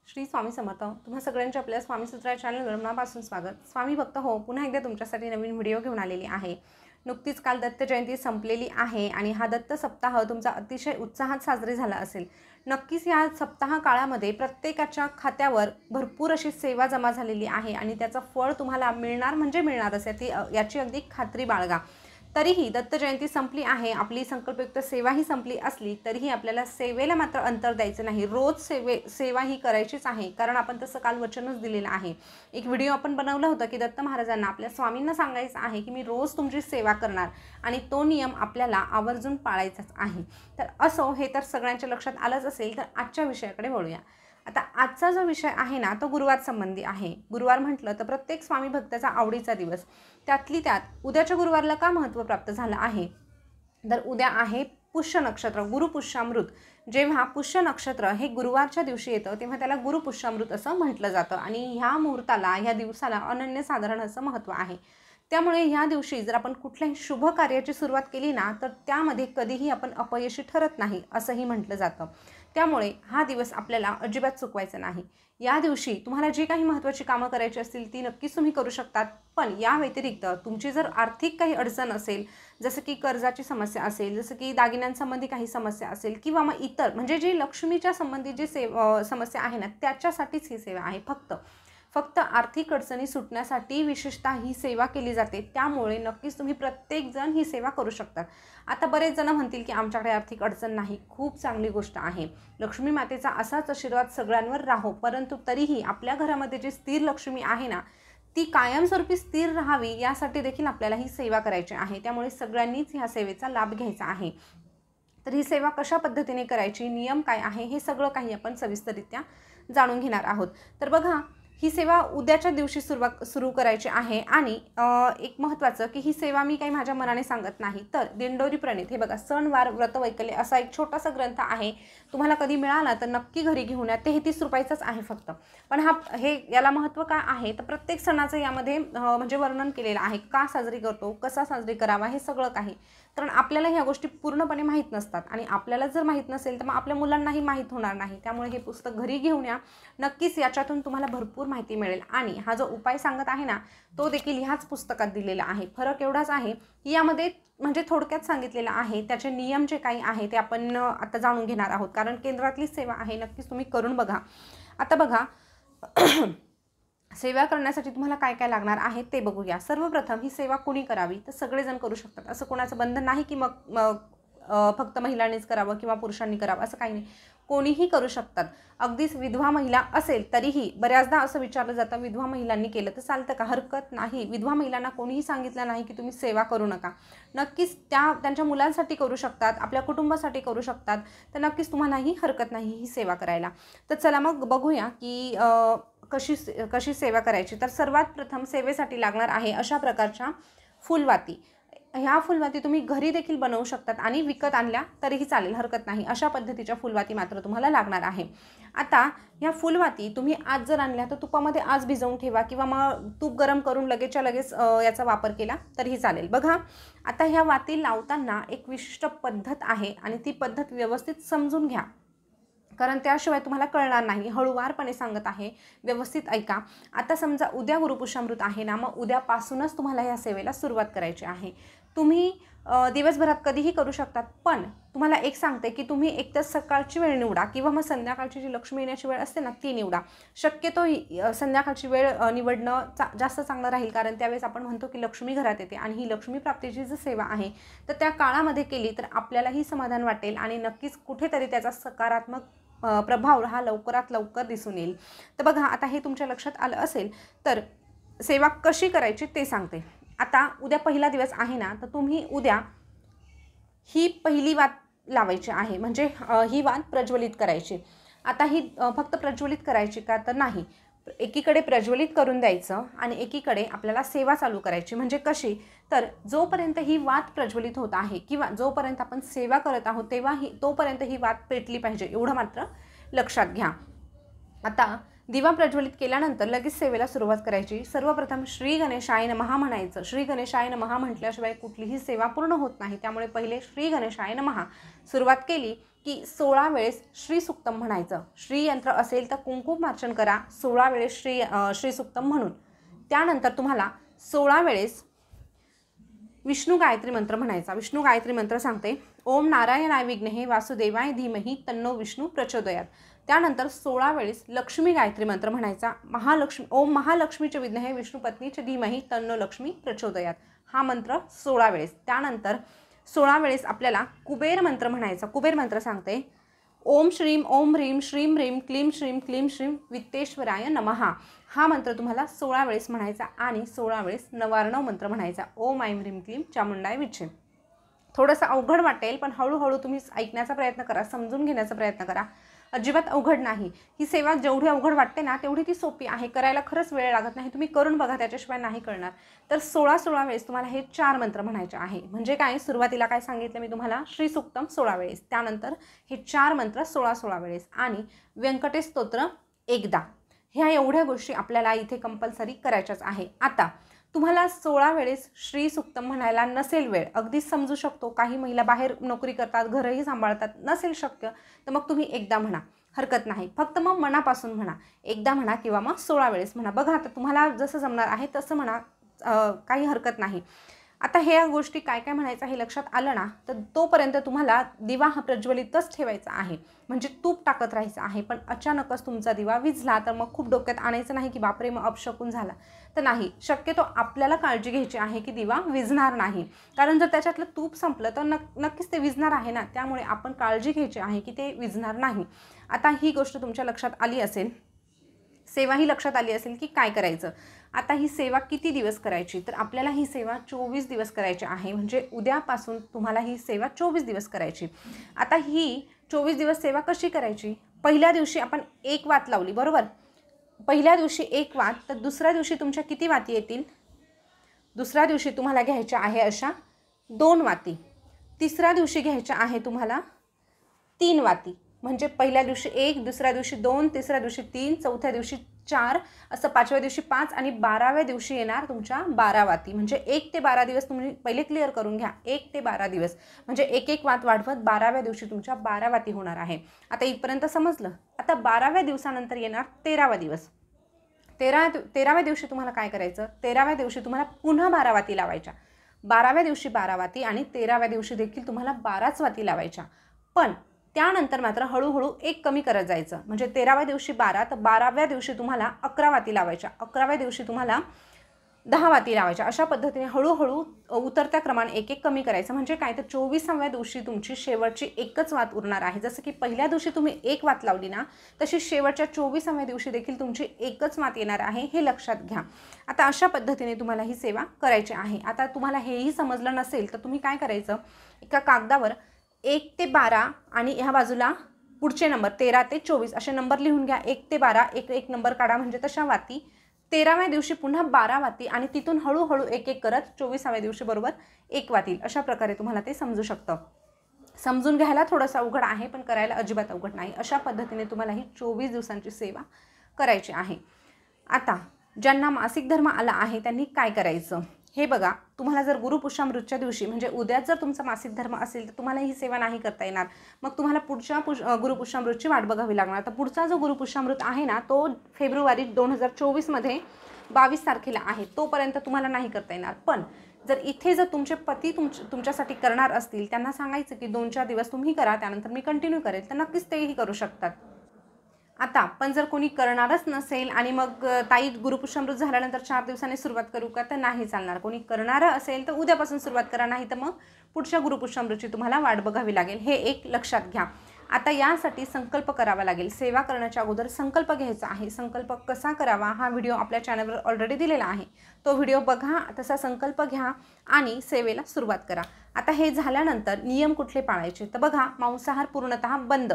श्री स्वामी समर्थ. तुम्हा सगळ्यांचे आपल्या स्वामी सूत्र चॅनलवर मनापासून स्वागत. स्वामी भक्त हो, पुन्हा एकदा तुमच्यासाठी नवीन व्हिडिओ घेऊन आलेली आहे. नुकतीच काल दत्त जयंती संपलेली आहे आणि हा दत्त सप्ताह तुमचा अतिशय उत्साहात साजरी झाला असेल. नक्कीच या सप्ताह काळामध्ये प्रत्येकाच्या खात्यावर भरपूर अशी सेवा जमा झालेली आहे आणि त्याचं फळ तुम्हाला मिळणार म्हणजे मिळणारच याची अगदी खात्री बाळगा. तरीही दत्त जयंती संपली आहे, आपली संकल्पयुक्त सेवा ही संपली असली तरीही आपल्याला सेवेला मात्र अंतर द्यायचं नाही. रोज सेवा ही करायचीच आहे, कारण आपण तसं काल वचनच दिलेलं आहे. एक व्हिडिओ आपण बनवला होता की दत्त महाराजांना आपल्या स्वामींना सांगायचं आहे की मी रोज तुमची सेवा करणार आणि तो नियम आपल्याला आवर्जून पाळायचाच आहे. तर असो, हे तर सगळ्यांच्या लक्षात आलंच असेल. तर आजच्या विषयाकडे वळूया. आता आजचा जो विषय आहे ना, तो गुरुवार संबंधी आहे. गुरुवार म्हटलं तर प्रत्येक स्वामी भक्ताचा आवडीचा दिवस. त्यातली त्यात उद्याच्या गुरुवारला का महत्त्व प्राप्त झालं आहे, तर उद्या आहे पुष्य नक्षत्र, गुरुपुष्यामृत. जेव्हा पुष्य नक्षत्र हे गुरुवारच्या दिवशी येतं तेव्हा त्याला गुरुपुष्यामृत असं म्हटलं जातं आणि ह्या मुहूर्ताला, ह्या दिवसाला अनन्यसाधारण असं महत्त्व आहे. त्यामुळे ह्या दिवशी जर आपण कुठल्याही शुभ कार्याची सुरुवात केली ना, तर त्यामध्ये कधीही आपण अपयशी ठरत नाही असंही म्हटलं जातं. त्यामुळे हा दिवस आपल्याला अजिबात चुकवायचा नाही. या दिवशी तुम्हाला जी काही महत्त्वाची कामं करायची असतील ती नक्कीच तुम्ही करू शकतात. पण या व्यतिरिक्त तुमची जर आर्थिक काही अडचण असेल, जसं की कर्जाची समस्या असेल, जसं की दागिन्यांसंबंधी काही समस्या असेल किंवा मग इतर म्हणजे जी लक्ष्मीच्या संबंधित जी समस्या आहे ना, त्याच्यासाठीच ही सेवा आहे. फक्त आर्थिक अडचणी सुटण्यासाठी विशेषतः ही सेवा केली जाते. त्यामुळे नक्कीच तुम्ही प्रत्येकजण ही सेवा करू शकतात. आता बरेच जण म्हणतील की आमच्याकडे आर्थिक अडचण नाही. खूप चांगली गोष्ट आहे. लक्ष्मी मातेचा असाच आशीर्वाद सगळ्यांवर राहो. परंतु तरीही आपल्या घरामध्ये जी स्थिर लक्ष्मी आहे ना, ती कायमस्वरूपी स्थिर राहावी यासाठी देखील आपल्याला ही सेवा करायची आहे. त्यामुळे सगळ्यांनीच ह्या सेवेचा लाभ घ्यायचा आहे. तर ही सेवा कशा पद्धतीने करायची, नियम काय आहे, हे सगळं काही आपण सविस्तररित्या जाणून घेणार आहोत. तर बघा, ही सेवा उद्याच्या दिवशी सुरू करायची आहे आणि एक महत्त्वाचं की ही सेवा मी काही माझ्या मनाने सांगत नाही, तर दिंडोरी प्रणित, हे बघा, सणवार व्रत वैकल्य असा एक छोटासा ग्रंथ आहे. तुम्हाला कधी मिळाला तर नक्की घरी घेऊन या. 33 रुपयाचाच आहे फक्त. पण याला महत्त्व काय आहे, तर प्रत्येक सणाचं यामध्ये म्हणजे वर्णन केलेलं आहे. का साजरी करतो, कसा साजरी करावा, हे सगळं काही. कारण आपल्याला ह्या गोष्टी पूर्णपणे माहीत नसतात आणि आपल्याला जर माहीत नसेल तर मग आपल्या मुलांनाही माहीत होणार नाही. त्यामुळे हे पुस्तक घरी घेऊन या. नक्कीच याच्यातून तुम्हाला भरपूर माहिती मिळेल आणि हा जो उपाय सांगत आहे ना, तो देखील ह्याच पुस्तकात दिलेला आहे. फरक एवढाच आहे की यामध्ये म्हणजे थोडक्यात सांगितलेलं आहे. त्याचे नियम जे काही आहे ते आपण आता जाणून घेणार आहोत, कारण केंद्रातली सेवा आहे. नक्कीच तुम्ही करून बघा. आता बघा, सेवा करण्यासाठी तुम्हाला काय काय लागणार आहे ते बघूया. सर्वप्रथम ही सेवा कुणी करावी, तर सगळेजण करू शकतात. असं कोणाचं बंधन नाही की मग फक्त महिलांनीच करावं किंवा पुरुषांनी करावं, असं काही नाही. कोणीही करू शकतात. अगदीच विधवा महिला असेल तरीही बऱ्याचदा असं विचारलं जातं, विधवा महिलांनी केलं तर चालतं का? हरकत नाही. विधवा महिलांना कोणीही सांगितलं नाही की तुम्ही सेवा करू नका. नक्कीच त्यांच्या मुलांसाठी करू शकतात, आपल्या कुटुंबासाठी करू शकतात. तर नक्कीच तुम्हालाही हरकत नाही ही सेवा करायला. तर चला मग बघूया की कशी सेवा करायची. तर सर्वात प्रथम सेवेसाठी लागणार आहे अशा प्रकारच्या फुलवाती. ह्या फुलवाती तुम्ही घरी देखील बनवू शकतात आणि विकत आणल्या तरीही चालेल, हरकत नाही. अशा पद्धतीच्या फुलवाती मात्र तुम्हाला लागणार आहे. आता ह्या फुलवाती तुम्ही आज जर आणल्या तर तुपामध्ये आज भिजवून ठेवा किंवा मग तूप गरम करून लगेचच्या लगेच याचा वापर केला तरीही चालेल. बघा, आता ह्या वाती लावताना एक विशिष्ट पद्धत आहे आणि ती पद्धत व्यवस्थित समजून घ्या, कारण त्याशिवाय तुम्हाला कळणार नाही. हळूवारपणे सांगत आहे, व्यवस्थित ऐका. आता समजा उद्या गुरुपुष्यामृत आहे ना, मग उद्यापासूनच तुम्हाला ह्या सेवेला सुरुवात करायची आहे. तुम्ही दिवसभरात कधीही करू शकतात, पण तुम्हाला एक सांगते की तुम्ही एकतर सकाळची वेळ निवडा किंवा मग संध्याकाळची जी लक्ष्मी येण्याची वेळ असते ना, ती निवडा. शक्यतो संध्याकाळची वेळ निवडणं जास्त चांगलं राहील, कारण त्यावेळेस आपण म्हणतो की लक्ष्मी घरात येते आणि ही लक्ष्मी प्राप्तीची जी सेवा आहे तर त्या काळामध्ये केली तर आपल्यालाही समाधान वाटेल आणि नक्कीच कुठेतरी त्याचा सकारात्मक प्रभाव हा लवकरात लवकर दिसून येईल. तर बघा, आता हे तुमच्या लक्षात आलं असेल तर सेवा कशी करायची ते सांगते. आता उद्या पहिला दिवस आहे ना, तर तुम्ही उद्या ही पहिली वात लावायची आहे, म्हणजे ही वात प्रज्वलित करायची. आता ही फक्त प्रज्वलित करायची का, तर नाही, एकीकडे प्रज्वलित करून द्यायचं आणि एकीकडे आपल्याला सेवा चालू करायची. म्हणजे कशी, तर जोपर्यंत ही वात प्रज्वलित होत आहे किंवा जोपर्यंत आपण सेवा करत आहोत तोपर्यंत ही वात पेटली पाहिजे, एवढं मात्र लक्षात घ्या. आता दिवा प्रज्वलित केल्यानंतर लगेच सेवेला सुरुवात करायची। सर्वप्रथम श्री गणेशाय नमः म्हणायचं। श्री गणेशाय नमः म्हटल्याशिवाय कुठलीही सेवा पूर्ण होत नाही, त्यामुळे पहिले श्री गणेशाय नमः सुरुवात केली की 16 वेळेस श्री सुक्तम म्हणायचं। श्री यंत्र असेल तर कुंकुमार्चन करा 16 वेळेस श्री सुक्तम म्हणून। त्यानंतर तुम्हाला 16 वेळेस विष्णू गायत्री मंत्र म्हणायचा। विष्णू गायत्री मंत्र सांगते, ओम नारायणाय विघ्नेः वासुदेवाय धीमहि तन्नो विष्णू प्रचोदयात। त्यानंतर 16 वेळेस लक्ष्मी गायत्री मंत्र म्हणायचा। ओम महालक्ष्मीचे विघ्नेः विष्णुपत्नीचे धीमहि तन्नो लक्ष्मी प्रचोदयात, हा मंत्र 16 वेळेस। त्यानंतर 16 वेळेस आपल्याला कुबेर मंत्र म्हणायचा। कुबेर मंत्र सांगते, ओम श्रीम ओम ह्रीम श्रीम ह्रीम क्लीम श्रीम वित्तेश्वराय नमः, हा मंत्र तुम्हाला 16 वेळेस म्हणायचा आणि 16 वेळेस नवार्णव मंत्र म्हणायचा। ओम ऐं ह्रीम क्लीम चामुंडाय विच्छे। थोडंसं अवघड वाटेल, पण हळूहळू तुम्ही ऐकण्याचा प्रयत्न करा, समजून घेण्याचा प्रयत्न करा, अजिबात अवघड नाही। ही सेवा जेवढी अवघड वाटते ना तेवढी ती सोपी आहे, करायला खरंच वेळ लागत नाही, तुम्ही करून बघा, त्याच्याशिवाय नाही कळणार। तर 16 वेळेस तुम्हाला हे 4 मंत्र म्हणायचे आहे। म्हणजे काय, सुरुवातीला काय सांगितलं मी तुम्हाला, श्री सुक्तम 16 वेळेस, त्यानंतर हे 4 मंत्र 16 वेळेस आणि व्यंकटेश स्तोत्र एकदा। ह्या एवढ्या गोष्टी आपल्याला इथे कंपल्सरी करायच्याच आहे। आता तुम्हाला 16 वेळेस श्री सुक्तम म्हणायला नसेल वेळ, अगदीच समजू शकतो, काही महिला बाहेर नोकरी करतात, घरही सांभाळतात, नसेल शक्य तर मग तुम्ही एकदा म्हणा, हरकत नाही, फक्त मग मनापासून म्हणा, एकदा म्हणा किंवा मग 16 वेळेस म्हणा। बघा आता तुम्हाला जसं जमणार आहे तसं म्हणा, काही हरकत नाही। आता ह्या गोष्टी काय काय म्हणायचं हे लक्षात आलं ना, तर तोपर्यंत तुम्हाला दिवा हा प्रज्वलितच ठेवायचा आहे, म्हणजे तूप टाकत राहायचं आहे। पण अचानकच तुमचा दिवा विझला तर मग खूप डोक्यात आणायचं नाही की बापरे मग अपशकून झाला, तर नाही, शक्यतो आपल्याला काळजी घ्यायची आहे की दिवा विझणार नाही, कारण जर त्याच्यातलं तूप संपलं तर नक्कीच ते विझणार आहे ना, त्यामुळे आपण काळजी घ्यायची आहे की ते विझणार नाही। आता ही गोष्ट तुमच्या लक्षात आली असेल, सेवाही लक्षात आली असेल की काय करायचं। आता ही सेवा किती दिवस करायची, तर आपल्याला ही सेवा 24 दिवस करायची आहे, म्हणजे उद्यापासून तुम्हाला ही सेवा 24 दिवस करायची। आता ही 24 दिवस सेवा कशी करायची, पहिल्या दिवशी आपण 1 वात लावली, बरोबर, पहिल्या दिवशी 1 वात, तर दुसऱ्या दिवशी तुमच्या किती वाती येतील, दुसऱ्या दिवशी तुम्हाला घ्यायच्या आहे अशा 2 वाती, तिसऱ्या दिवशी घ्यायच्या आहे तुम्हाला 3 वाती, म्हणजे पहिल्या दिवशी 1, दुसऱ्या दिवशी 2, तिसऱ्या दिवशी 3, चौथ्या दिवशी 4, असं 5व्या दिवशी 5 आणि 12व्या दिवशी येणार तुमच्या 12 वाती। म्हणजे 1 ते 12 दिवस तुम्ही पहिले क्लिअर करून घ्या, 1 ते 12 दिवस म्हणजे 1 वात वाढवत 12व्या दिवशी तुमच्या 12 वाती होणार आहे। आता इथपर्यंत समजलं। आता 12व्या दिवसानंतर येणार 13वा दिवस। 13व्या दिवशी तुम्हाला काय करायचं, 13व्या दिवशी तुम्हाला पुन्हा 12 वाती लावायच्या, 12व्या दिवशी 12 वाती आणि 13व्या दिवशी देखील तुम्हाला 12च वाती लावायच्या। पण त्यानंतर मात्र हळूहळू 1 कमी करत जायचं, म्हणजे 13व्या दिवशी 12, तर 12व्या दिवशी तुम्हाला 11 वाती लावायच्या, 11व्या दिवशी तुम्हाला 10 वाती लावायच्या। अशा पद्धतीने हळूहळू उतरत्या क्रमाने 1 कमी करायचं। म्हणजे काय, तर 24व्या दिवशी तुमची शेवटची 1च वात उरणार आहे। जसं की पहिल्या दिवशी तुम्ही 1 वात लावली ना, तशी शेवटच्या 24व्या दिवशी देखील तुमची 1च वात येणार आहे, हे लक्षात घ्या। आता अशा पद्धतीने तुम्हाला ही सेवा करायची आहे। आता तुम्हाला हेही समजलं नसेल तर तुम्ही काय करायचं, एका कागदावर 1 ते 12 आणि ह्या बाजूला पुढचे नंबर 13 ते 24 असे नंबर लिहून घ्या। 1 ते 12 एक नंबर काढा, म्हणजे तशा वाती। 13व्या दिवशी पुन्हा 12 वाती आणि तिथून हळूहळू 1 करत 24व्या दिवशी बरोबर 1 वाती। अशा प्रकारे तुम्हाला ते समजू शकतं। समजून घ्यायला थोडंसं अवघड आहे, पण करायला अजिबात अवघड नाही। अशा पद्धतीने तुम्हाला ही 24 दिवसांची सेवा करायची आहे। आता ज्यांना मासिक धर्म आला आहे त्यांनी काय करायचं हे बघा। तुम्हाला जर गुरुपुष्यामृतच्या दिवशी, म्हणजे उद्या जर तुमचा मासिक धर्म असेल तर तुम्हाला ही सेवा नाही करता येणार, मग तुम्हाला पुढच्या गुरुपुष्यामृतची वाट बघावी लागणार। तर पुढचा जो गुरुपुष्यामृत आहे ना, तो फेब्रुवारी 2024 मध्ये 22 तारखेला आहे, तोपर्यंत तुम्हाला नाही करता येणार। पण जर इथे जर तुमचे पती तुमच्यासाठी करणार असतील, त्यांना सांगायचं की 2-4 दिवस तुम्ही करा, त्यानंतर मी कंटिन्यू करेल, तर नक्कीच तेही करू शकतात। आता पण जर कोणी करणारच नसेल आणि मग ताई गुरुपुष्यामृत झाल्यानंतर 4 दिवसांनी सुरुवात करू का, तर नाही चालणार। कोणी करणारं असेल तर उद्यापासून सुरुवात करा, नाही तर मग पुढच्या गुरुपुष्यामृतची तुम्हाला वाट बघावी लागेल, हे एक लक्षात घ्या। आता यासाठी संकल्प करावा लागेल। सेवा करण्याच्या अगोदर संकल्प घ्यायचा आहे। संकल्प कसा करावा हा व्हिडिओ आपल्या चॅनलवर ऑलरेडी दिलेला आहे, तो व्हिडिओ बघा, तसा संकल्प घ्या आणि सेवेला सुरुवात करा। आता हे झाल्यानंतर नियम कुठले पाळायचे, तर बघा, मांसाहार पूर्णतः बंद।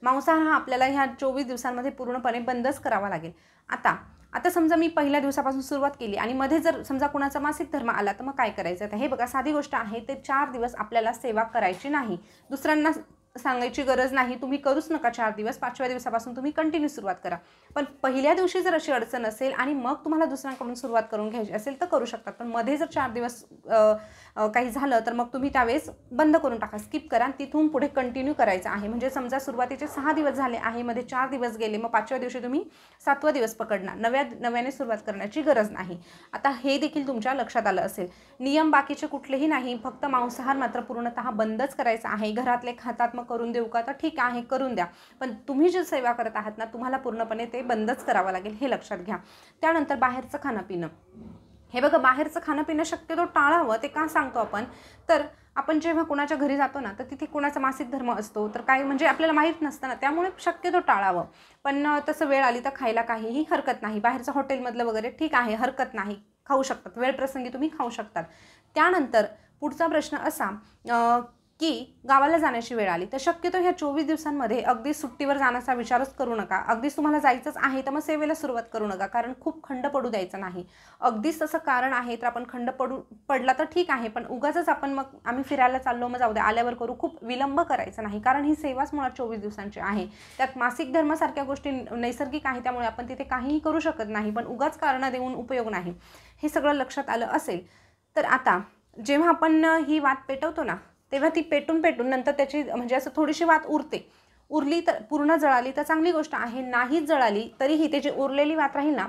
मांसाहार हा आपल्याला ह्या 24 दिवसांमध्ये पूर्णपणे बंदच करावा लागेल। आता समजा मी पहिल्या दिवसापासून सुरुवात केली आणि मध्ये जर समजा कुणाचा मासिक धर्म आला तर मग काय करायचं, तर हे बघा, साधी गोष्ट आहे, ते 4 दिवस आपल्याला सेवा करायची नाही। दुसऱ्यांना सांगायची गरज नाही, तुम्ही करूच नका 4 दिवस, 5व्या दिवसापासून तुम्ही कंटिन्यू सुरुवात करा. पण पहिल्या दिवशी जर अशी अडचण असेल आणि मग तुम्हाला दुसऱ्यांकडून सुरुवात करून घ्यायची असेल तर करू शकतात. पण मध्ये जर 4 दिवस काही झालं तर मग तुम्ही त्यावेळेस बंद करून टाका, स्किप करा आणि तिथून पुढे कंटिन्यू करायचं आहे. म्हणजे समजा सुरुवातीचे 6 दिवस झाले आहे, मध्ये 4 दिवस गेले, मग 5व्या दिवशी तुम्ही 7वा दिवस पकडणार, नव्याने सुरुवात करण्याची गरज नाही. आता हे देखील तुमच्या लक्षात आलं असेल. नियम बाकीचे कुठलेही नाही, फक्त मांसाहार मात्र पूर्णतः बंदच करायचा आहे. घरातले खातात, मग करून देऊ का, तर ठीक आहे करून द्या, पण तुम्ही जी सेवा करत आहात ना, तुम्हाला पूर्णपणे ते बंदच करावं लागेल, हे लक्षात घ्या. त्यानंतर बाहेरचं खाणं पिणं, हे बघा, बाहेरचं खाणं पिणं शक्यतो टाळावं. ते का सांगतो आपण, तर आपण जेव्हा कोणाच्या घरी जातो ना, तर तिथे कोणाचा मासिक धर्म असतो, तर काय म्हणजे आपल्याला माहीत नसतं ना, त्यामुळे शक्यतो टाळावं. पण तसं वेळ आली तर खायला काहीही हरकत नाही. बाहेरचं हॉटेलमधलं वगैरे ठीक आहे, हरकत नाही, खाऊ शकतात, वेळ प्रसंगी तुम्ही खाऊ शकतात. त्यानंतर पुढचा प्रश्न असा की गावाला जाण्याची वेळ आली तर शक्यतो ह्या 24 दिवसांमध्ये अगदी सुट्टीवर जाण्याचा विचारच करू नका. अगदीच तुम्हाला जायचंच आहे तर मग सेवेला सुरुवात करू नका, कारण खूप खंड पडू द्यायचं नाही. अगदीच तसं कारण आहे तर आपण खंड पडला तर ठीक आहे, पण उगाचच आपण मग आम्ही फिरायला चाललो मग जाऊ द्या आल्यावर करू, खूप विलंब करायचा नाही, कारण ही सेवाच मुळात 24 दिवसांची आहे. त्यात मासिक धर्मासारख्या गोष्टी नैसर्गिक आहे, त्यामुळे आपण तिथे काहीही करू शकत नाही, पण उगाच कारणं देऊन उपयोग नाही. हे सगळं लक्षात आलं असेल तर आता जेव्हा आपण ही वात पेटवतो ना, तेव्हा ती पेटून नंतर त्याची म्हणजे असं थोडीशी वात उरली तर पूर्ण जळाली तर चांगली गोष्ट आहे, नाहीच जळाली तरीही त्याची उरलेली वात राहील ना,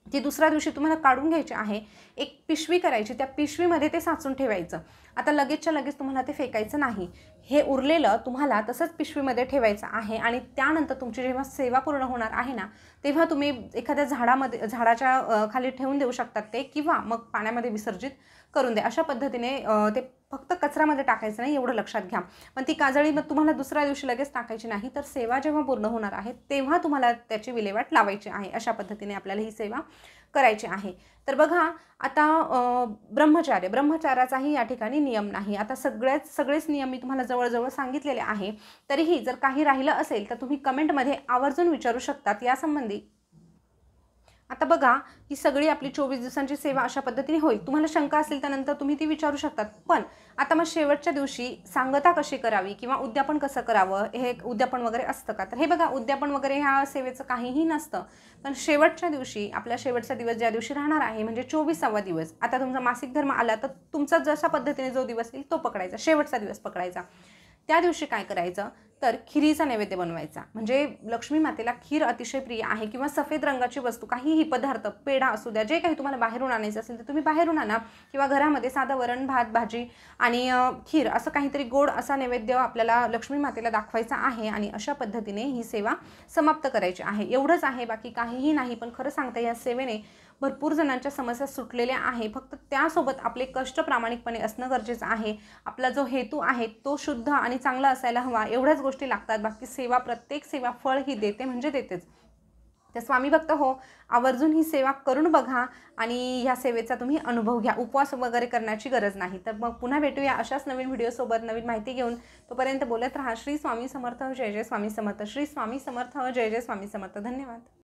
ती दुसऱ्या दिवशी तुम्हाला काढून घ्यायची आहे. एक पिशवी करायची, त्या पिशवीमध्ये ते साचून ठेवायचं. आता लगेचच्या लगेच तुम्हाला ते फेकायचं नाही, हे उरलेलं तुम्हाला तसंच पिशवीमध्ये ठेवायचं आहे. आणि त्यानंतर तुमची जेव्हा सेवा पूर्ण होणार आहे ना, तेव्हा तुम्ही एखाद्या झाडाच्या खाली ठेवून देऊ शकतात ते, किंवा मग पाण्यामध्ये विसर्जित करून द्या. अशा पद्धतीने ते फक्त कचऱ्यामध्ये टाकायचं नाही, एवढं लक्षात घ्या. पण ती काजळी मग तुम्हाला दुसऱ्या दिवशी लगेच टाकायची नाही, तर सेवा जेव्हा पूर्ण होणार आहे तेव्हा तुम्हाला त्याची विल्हेवाट लावायची आहे. अशा पद्धतीने आपल्याला ही सेवा करायची आहे. तर बघा आता ब्रह्मचार्याचाही या ठिकाणी नियम नाही. आता सगळेच नियम मी तुम्हाला जवळजवळ सांगितलेले आहे. तरीही जर काही राहिलं असेल तर तुम्ही कमेंटमध्ये आवर्जून विचारू शकतात यासंबंधी. आता बघा, ही सगळी आपली 24 दिवसांची सेवा अशा पद्धतीने होईल. तुम्हाला शंका असेल त्यानंतर तुम्ही ती विचारू शकतात. पण आता मग शेवटच्या दिवशी सांगता कशी करावी किंवा उद्यापन कसं करावं, हे उद्यापन वगैरे असतं का, तर हे बघा, उद्यापन वगैरे ह्या सेवेचं काहीही नसतं. पण शेवटच्या दिवशी, आपला शेवटचा दिवस ज्या दिवशी राहणार आहे म्हणजे 24वा दिवस, आता तुमचा मासिक धर्म आला तर तुमचा जशा पद्धतीने जो दिवस येईल तो पकडायचा, शेवटचा दिवस पकडायचा. त्या दिवशी काय करायचं, तर खिरीचा नैवेद्य बनवायचा. म्हणजे लक्ष्मी मातेला खीर अतिशय प्रिय आहे, किंवा सफेद रंगाची वस्तू काहीही पदार्थ, पेढा असू द्या, जे काही तुम्हाला बाहेरून आणायचं असेल तर तुम्ही बाहेरून आणा, किंवा घरामध्ये साधं वरण भात भाजी आणि खीर असं काहीतरी गोड असा नैवेद्य आपल्याला लक्ष्मी मातेला दाखवायचा आहे. आणि अशा पद्धतीने ही सेवा समाप्त करायची आहे. एवढंच आहे, बाकी काहीही नाही. पण खरं सांगता या सेवेने भरपूर जणांच्या समस्या सुटलेल्या आहे. फक्त त्यासोबत आपले कष्ट प्रामाणिकपणे असणं गरजेचं आहे. आपला जो हेतू आहे तो शुद्ध आणि चांगला असायला हवा, एवढ्याच गोष्टी लागतात. बाकी सेवा, प्रत्येक सेवा फळ ही देते म्हणजे देतेच. तर स्वामी भक्त हो, आवर्जून ही सेवा करून बघा आणि ह्या सेवेचा तुम्ही अनुभव घ्या. उपवास वगैरे करण्याची गरज नाही. तर मग पुन्हा भेटूया अशाच नवीन व्हिडिओसोबत, नवीन माहिती घेऊन. तोपर्यंत बोलत राहा. श्री स्वामी समर्थ, जय जय स्वामी समर्थ. श्री स्वामी समर्थ, जय जय स्वामी समर्थ. धन्यवाद.